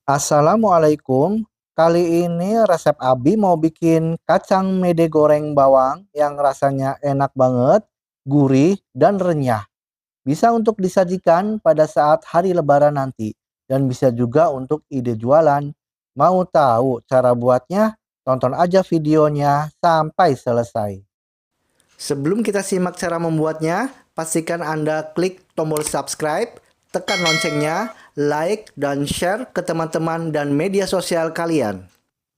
Assalamualaikum. Kali ini resep Abi mau bikin kacang mede goreng bawang yang rasanya enak banget, gurih, dan renyah. Bisa untuk disajikan pada saat hari lebaran nanti. Dan bisa juga untuk ide jualan. Mau tahu cara buatnya? Tonton aja videonya sampai selesai. Sebelum kita simak cara membuatnya, pastikan Anda klik tombol subscribe, tekan loncengnya, like, dan share ke teman-teman dan media sosial kalian.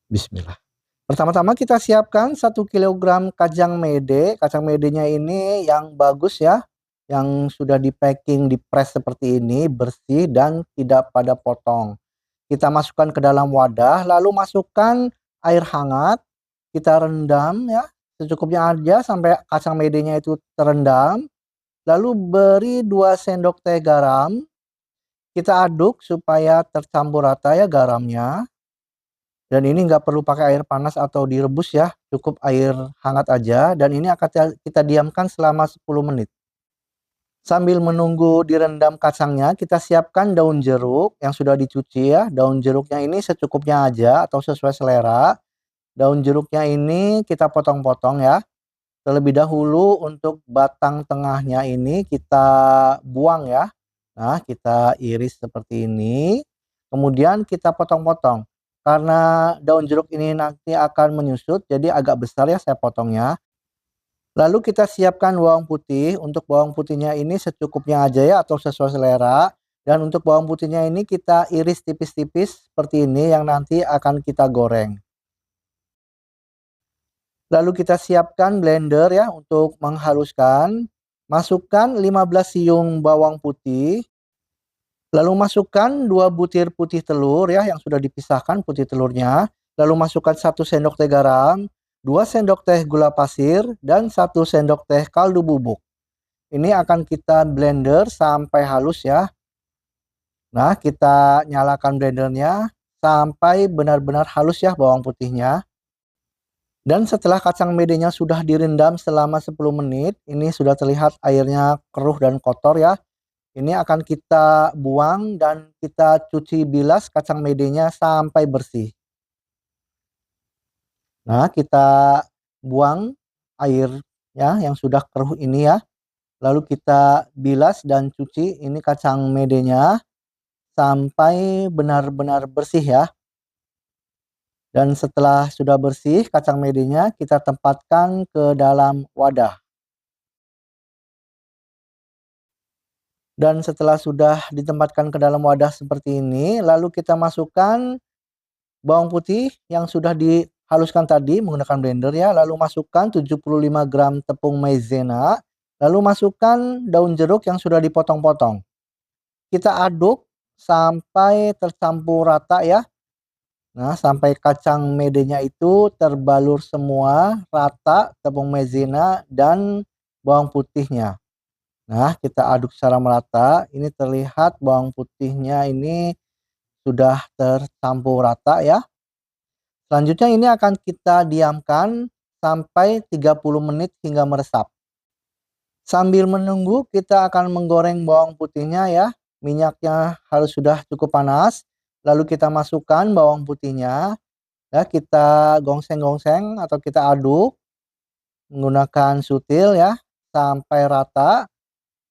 Bismillah. Pertama-tama kita siapkan 1 kilogram kacang mede. Kacang medenya ini yang bagus ya, yang sudah di packing, di press seperti ini, bersih dan tidak pada potong. Kita masukkan ke dalam wadah, lalu masukkan air hangat, kita rendam ya, secukupnya aja sampai kacang medenya itu terendam. Lalu beri 2 sendok teh garam, kita aduk supaya tercampur rata ya garamnya. Dan ini nggak perlu pakai air panas atau direbus ya, cukup air hangat aja dan ini akan kita diamkan selama 10 menit. Sambil menunggu direndam kacangnya, kita siapkan daun jeruk yang sudah dicuci ya. Daun jeruknya ini secukupnya aja atau sesuai selera. Daun jeruknya ini kita potong-potong ya. Terlebih dahulu untuk batang tengahnya ini kita buang ya. Nah, kita iris seperti ini. Kemudian kita potong-potong. Karena daun jeruk ini nanti akan menyusut, jadi agak besar ya saya potongnya. Lalu kita siapkan bawang putih. Untuk bawang putihnya ini secukupnya aja ya atau sesuai selera. Dan untuk bawang putihnya ini kita iris tipis-tipis seperti ini yang nanti akan kita goreng. Lalu kita siapkan blender ya untuk menghaluskan. Masukkan 15 siung bawang putih. Lalu masukkan 2 butir putih telur ya yang sudah dipisahkan putih telurnya. Lalu masukkan 1 sendok teh garam, 2 sendok teh gula pasir, dan 1 sendok teh kaldu bubuk. Ini akan kita blender sampai halus ya. Nah, kita nyalakan blendernya sampai benar-benar halus ya bawang putihnya. Dan setelah kacang medenya sudah direndam selama 10 menit, ini sudah terlihat airnya keruh dan kotor ya. Ini akan kita buang dan kita cuci bilas kacang medenya sampai bersih. Nah, kita buang airnya yang sudah keruh ini ya. Lalu kita bilas dan cuci ini kacang medenya sampai benar-benar bersih ya. Dan setelah sudah bersih kacang medenya kita tempatkan ke dalam wadah. Dan setelah sudah ditempatkan ke dalam wadah seperti ini, lalu kita masukkan bawang putih yang sudah dihaluskan tadi menggunakan blender ya, lalu masukkan 75 gram tepung maizena, lalu masukkan daun jeruk yang sudah dipotong-potong. Kita aduk sampai tercampur rata ya. Nah, sampai kacang medenya itu terbalur semua rata tepung maizena dan bawang putihnya. Nah, kita aduk secara merata. Ini terlihat bawang putihnya ini sudah tercampur rata ya. Selanjutnya ini akan kita diamkan sampai 30 menit hingga meresap. Sambil menunggu kita akan menggoreng bawang putihnya ya. Minyaknya harus sudah cukup panas. Lalu kita masukkan bawang putihnya. Ya, kita gongseng-gongseng atau kita aduk menggunakan sutil ya sampai rata.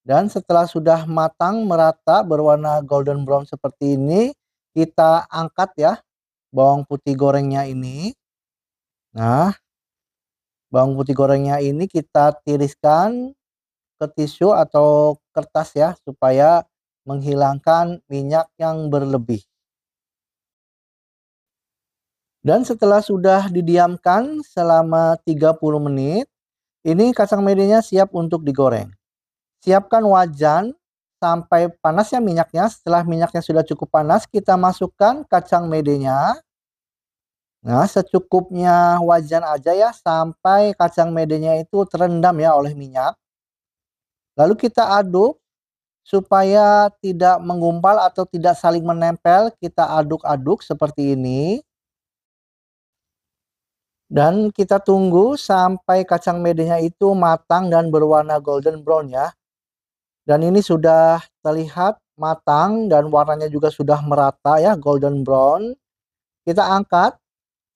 Dan setelah sudah matang merata berwarna golden brown seperti ini, kita angkat ya bawang putih gorengnya ini. Nah, bawang putih gorengnya ini kita tiriskan ke tisu atau kertas ya supaya menghilangkan minyak yang berlebih. Dan setelah sudah didiamkan selama 30 menit, ini kacang medenya siap untuk digoreng. Siapkan wajan sampai panasnya minyaknya. Setelah minyaknya sudah cukup panas, kita masukkan kacang medenya. Nah, secukupnya wajan aja ya sampai kacang medenya itu terendam ya oleh minyak. Lalu kita aduk supaya tidak menggumpal atau tidak saling menempel, kita aduk-aduk seperti ini. Dan kita tunggu sampai kacang medenya itu matang dan berwarna golden brown ya. Dan ini sudah terlihat matang dan warnanya juga sudah merata ya, golden brown, kita angkat.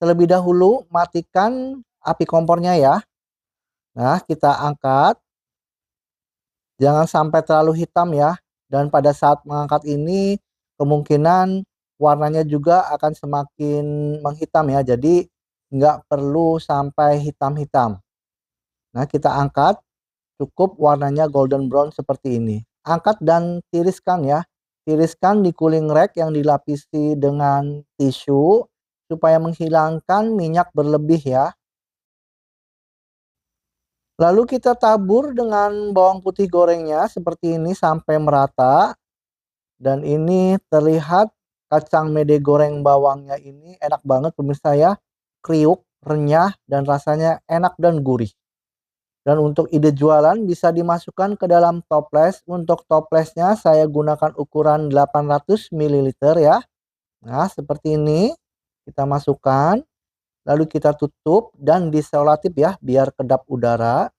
Terlebih dahulu matikan api kompornya ya. Nah, kita angkat, jangan sampai terlalu hitam ya. Dan pada saat mengangkat ini kemungkinan warnanya juga akan semakin menghitam ya. Jadi nggak perlu sampai hitam-hitam. Nah, kita angkat, cukup warnanya golden brown seperti ini. Angkat dan tiriskan ya. Tiriskan di cooling rack yang dilapisi dengan tisu supaya menghilangkan minyak berlebih ya. Lalu kita tabur dengan bawang putih gorengnya seperti ini sampai merata. Dan ini terlihat kacang mede goreng bawangnya ini enak banget pemirsa ya. Kriuk, renyah, dan rasanya enak dan gurih. Dan untuk ide jualan bisa dimasukkan ke dalam toples. Untuk toplesnya saya gunakan ukuran 800 ml ya. Nah, seperti ini. Kita masukkan, lalu kita tutup dan diselotip ya biar kedap udara.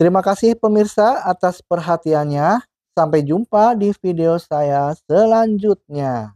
Terima kasih pemirsa atas perhatiannya. Sampai jumpa di video saya selanjutnya.